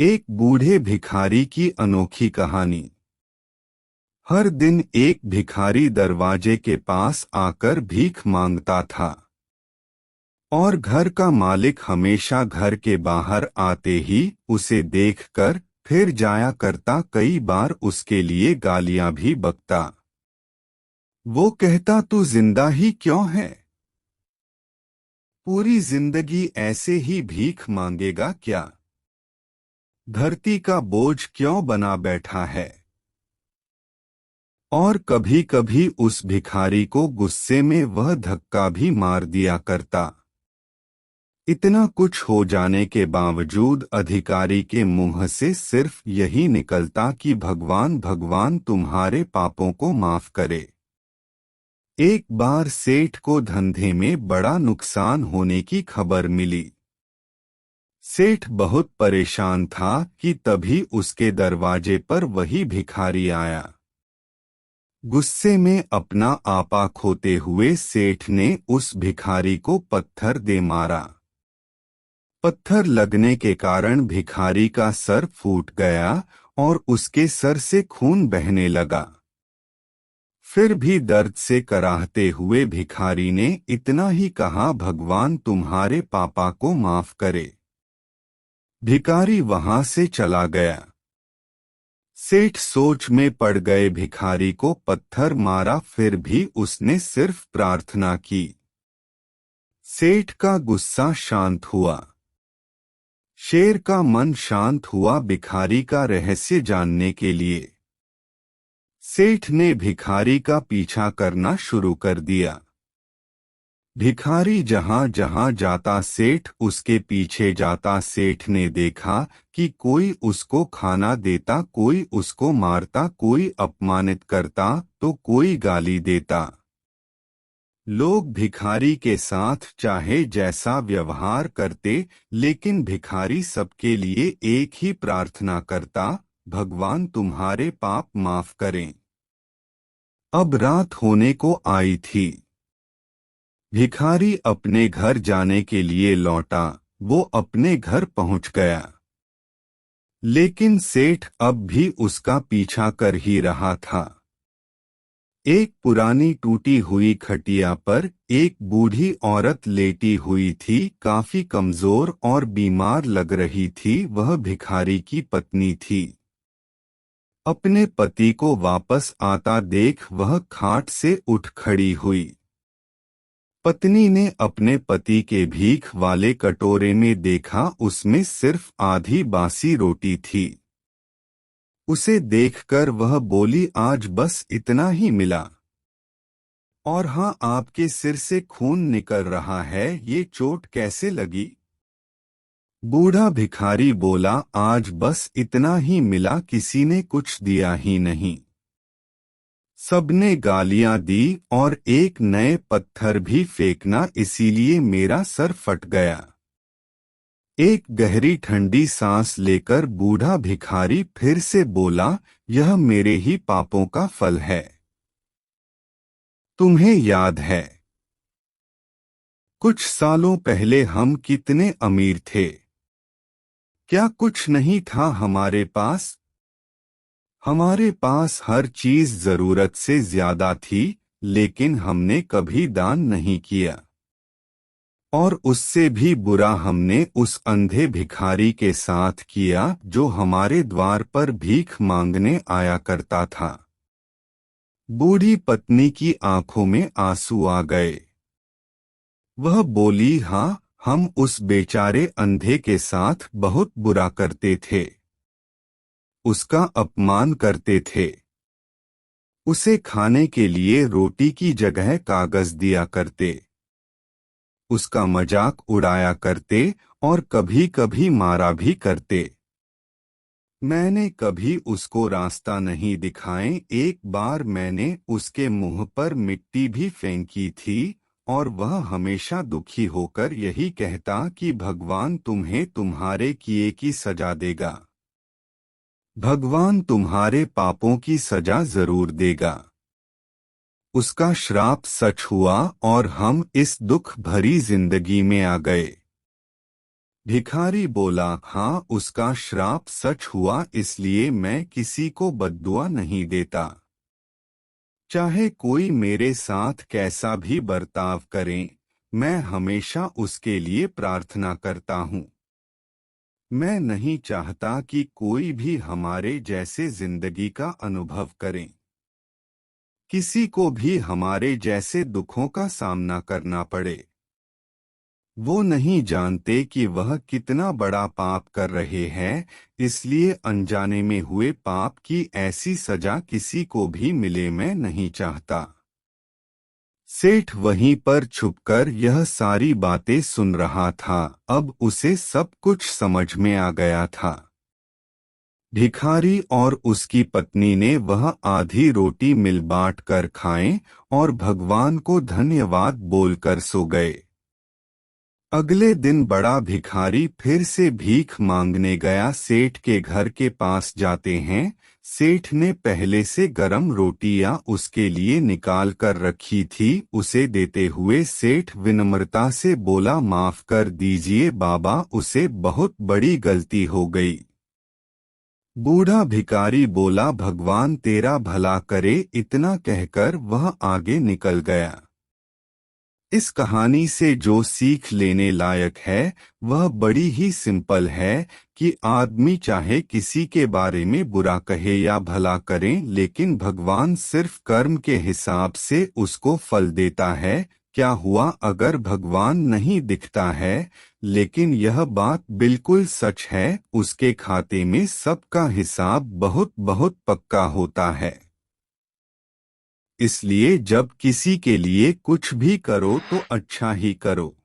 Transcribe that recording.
एक बूढ़े भिखारी की अनोखी कहानी। हर दिन एक भिखारी दरवाजे के पास आकर भीख मांगता था और घर का मालिक हमेशा घर के बाहर आते ही उसे देखकर फिर जाया करता। कई बार उसके लिए गालियां भी बकता। वो कहता, तू जिंदा ही क्यों है? पूरी जिंदगी ऐसे ही भीख मांगेगा क्या? धरती का बोझ क्यों बना बैठा है? और कभी कभी उस भिखारी को गुस्से में वह धक्का भी मार दिया करता। इतना कुछ हो जाने के बावजूद अधिकारी के मुंह से सिर्फ यही निकलता कि भगवान भगवान तुम्हारे पापों को माफ करे। एक बार सेठ को धंधे में बड़ा नुकसान होने की खबर मिली। सेठ बहुत परेशान था कि तभी उसके दरवाजे पर वही भिखारी आया। गुस्से में अपना आपा खोते हुए सेठ ने उस भिखारी को पत्थर दे मारा। पत्थर लगने के कारण भिखारी का सर फूट गया और उसके सर से खून बहने लगा। फिर भी दर्द से कराहते हुए भिखारी ने इतना ही कहा, भगवान तुम्हारे पापा को माफ करे। भिखारी वहां से चला गया। सेठ सोच में पड़ गए। भिखारी को पत्थर मारा, फिर भी उसने सिर्फ प्रार्थना की। सेठ का गुस्सा शांत हुआ। शेर का मन शांत हुआ भिखारी का रहस्य जानने के लिए। सेठ ने भिखारी का पीछा करना शुरू कर दिया। भिखारी जहां जहां जाता सेठ उसके पीछे जाता। सेठ ने देखा कि कोई उसको खाना देता, कोई उसको मारता, कोई अपमानित करता तो कोई गाली देता। लोग भिखारी के साथ चाहे जैसा व्यवहार करते, लेकिन भिखारी सबके लिए एक ही प्रार्थना करता, भगवान तुम्हारे पाप माफ करें। अब रात होने को आई थी। भिखारी अपने घर जाने के लिए लौटा। वो अपने घर पहुंच गया, लेकिन सेठ अब भी उसका पीछा कर ही रहा था। एक पुरानी टूटी हुई खटिया पर एक बूढ़ी औरत लेटी हुई थी, काफी कमजोर और बीमार लग रही थी। वह भिखारी की पत्नी थी। अपने पति को वापस आता देख वह खाट से उठ खड़ी हुई। पत्नी ने अपने पति के भीख वाले कटोरे में देखा, उसमें सिर्फ आधी बासी रोटी थी। उसे देखकर वह बोली, आज बस इतना ही मिला। और हाँ, आपके सिर से खून निकल रहा है, ये चोट कैसे लगी? बूढ़ा भिखारी बोला, आज बस इतना ही मिला, किसी ने कुछ दिया ही नहीं। सबने गालियां दी और एक नए पत्थर भी फेंकना, इसीलिए मेरा सर फट गया। एक गहरी ठंडी सांस लेकर बूढ़ा भिखारी फिर से बोला, यह मेरे ही पापों का फल है। तुम्हें याद है कुछ सालों पहले हम कितने अमीर थे? क्या कुछ नहीं था हमारे पास? हमारे पास हर चीज जरूरत से ज्यादा थी, लेकिन हमने कभी दान नहीं किया। और उससे भी बुरा हमने उस अंधे भिखारी के साथ किया जो हमारे द्वार पर भीख मांगने आया करता था। बूढ़ी पत्नी की आंखों में आंसू आ गए। वह बोली, हाँ, हम उस बेचारे अंधे के साथ बहुत बुरा करते थे। उसका अपमान करते थे। उसे खाने के लिए रोटी की जगह कागज दिया करते। उसका मजाक उड़ाया करते और कभी कभी मारा भी करते। मैंने कभी उसको रास्ता नहीं दिखाए। एक बार मैंने उसके मुंह पर मिट्टी भी फेंकी थी और वह हमेशा दुखी होकर यही कहता कि भगवान तुम्हें तुम्हारे किए की सजा देगा। भगवान तुम्हारे पापों की सजा जरूर देगा। उसका श्राप सच हुआ और हम इस दुख भरी जिंदगी में आ गए। भिखारी बोला, हाँ, उसका श्राप सच हुआ, इसलिए मैं किसी को बद्दुआ नहीं देता। चाहे कोई मेरे साथ कैसा भी बर्ताव करे, मैं हमेशा उसके लिए प्रार्थना करता हूँ। मैं नहीं चाहता कि कोई भी हमारे जैसे जिंदगी का अनुभव करे, किसी को भी हमारे जैसे दुखों का सामना करना पड़े। वो नहीं जानते कि वह कितना बड़ा पाप कर रहे हैं, इसलिए अनजाने में हुए पाप की ऐसी सजा किसी को भी मिले, मैं नहीं चाहता। सेठ वहीं पर छुपकर यह सारी बातें सुन रहा था। अब उसे सब कुछ समझ में आ गया था। भिखारी और उसकी पत्नी ने वह आधी रोटी मिल बांट कर खाएं और भगवान को धन्यवाद बोलकर सो गए। अगले दिन बड़ा भिखारी फिर से भीख मांगने गया। सेठ के घर के पास जाते हैं। सेठ ने पहले से गरम रोटियां उसके लिए निकाल कर रखी थी। उसे देते हुए सेठ विनम्रता से बोला, माफ कर दीजिए बाबा, उसे बहुत बड़ी गलती हो गई। बूढ़ा भिखारी बोला, भगवान तेरा भला करे। इतना कहकर वह आगे निकल गया। इस कहानी से जो सीख लेने लायक है वह बड़ी ही सिंपल है कि आदमी चाहे किसी के बारे में बुरा कहे या भला करे, लेकिन भगवान सिर्फ कर्म के हिसाब से उसको फल देता है। क्या हुआ अगर भगवान नहीं दिखता है, लेकिन यह बात बिल्कुल सच है, उसके खाते में सबका हिसाब बहुत बहुत पक्का होता है। इसलिए जब किसी के लिए कुछ भी करो तो अच्छा ही करो।